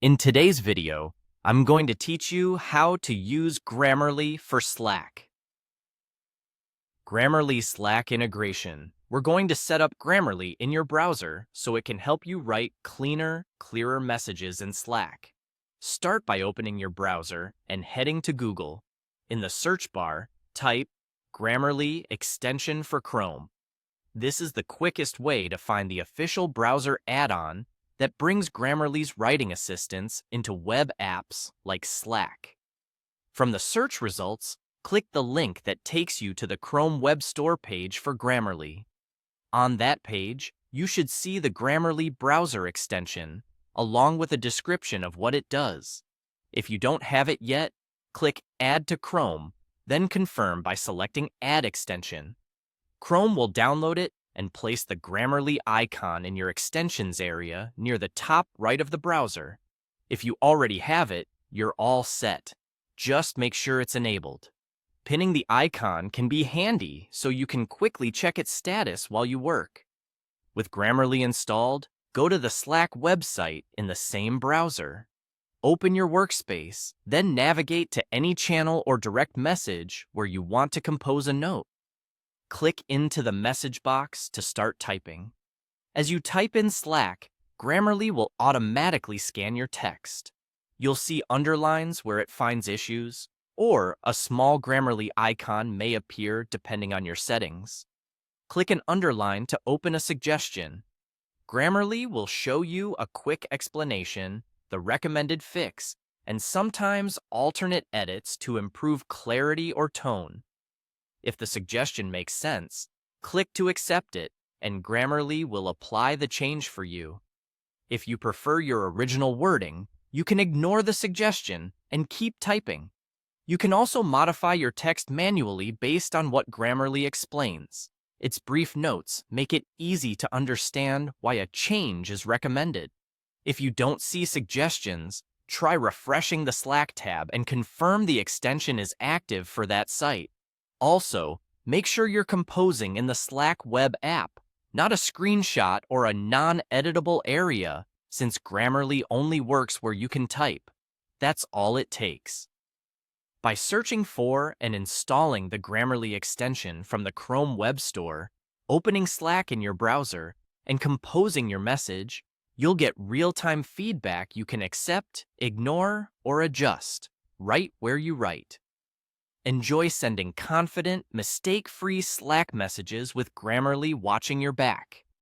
In today's video, I'm going to teach you how to use Grammarly for Slack. Grammarly Slack integration. We're going to set up Grammarly in your browser so it can help you write cleaner, clearer messages in Slack. Start by opening your browser and heading to Google. In the search bar, type Grammarly extension for Chrome. This is the quickest way to find the official browser add-on that brings Grammarly's writing assistance into web apps like Slack. From the search results, click the link that takes you to the Chrome Web Store page for Grammarly. On that page, you should see the Grammarly browser extension, along with a description of what it does. If you don't have it yet, click Add to Chrome, then confirm by selecting Add Extension. Chrome will download it and place the Grammarly icon in your extensions area near the top right of the browser. If you already have it, you're all set. Just make sure it's enabled. Pinning the icon can be handy so you can quickly check its status while you work. With Grammarly installed, go to the Slack website in the same browser. Open your workspace, then navigate to any channel or direct message where you want to compose a note. Click into the message box to start typing. As you type in Slack, Grammarly will automatically scan your text. You'll see underlines where it finds issues, or a small Grammarly icon may appear depending on your settings. Click an underline to open a suggestion. Grammarly will show you a quick explanation, the recommended fix, and sometimes alternate edits to improve clarity or tone. If the suggestion makes sense, click to accept it, and Grammarly will apply the change for you. If you prefer your original wording, you can ignore the suggestion and keep typing. You can also modify your text manually based on what Grammarly explains. Its brief notes make it easy to understand why a change is recommended. If you don't see suggestions, try refreshing the Slack tab and confirm the extension is active for that site. Also, make sure you're composing in the Slack web app, not a screenshot or a non-editable area, since Grammarly only works where you can type. That's all it takes. By searching for and installing the Grammarly extension from the Chrome Web Store, opening Slack in your browser, and composing your message, you'll get real-time feedback you can accept, ignore, or adjust, right where you write. Enjoy sending confident, mistake-free Slack messages with Grammarly watching your back.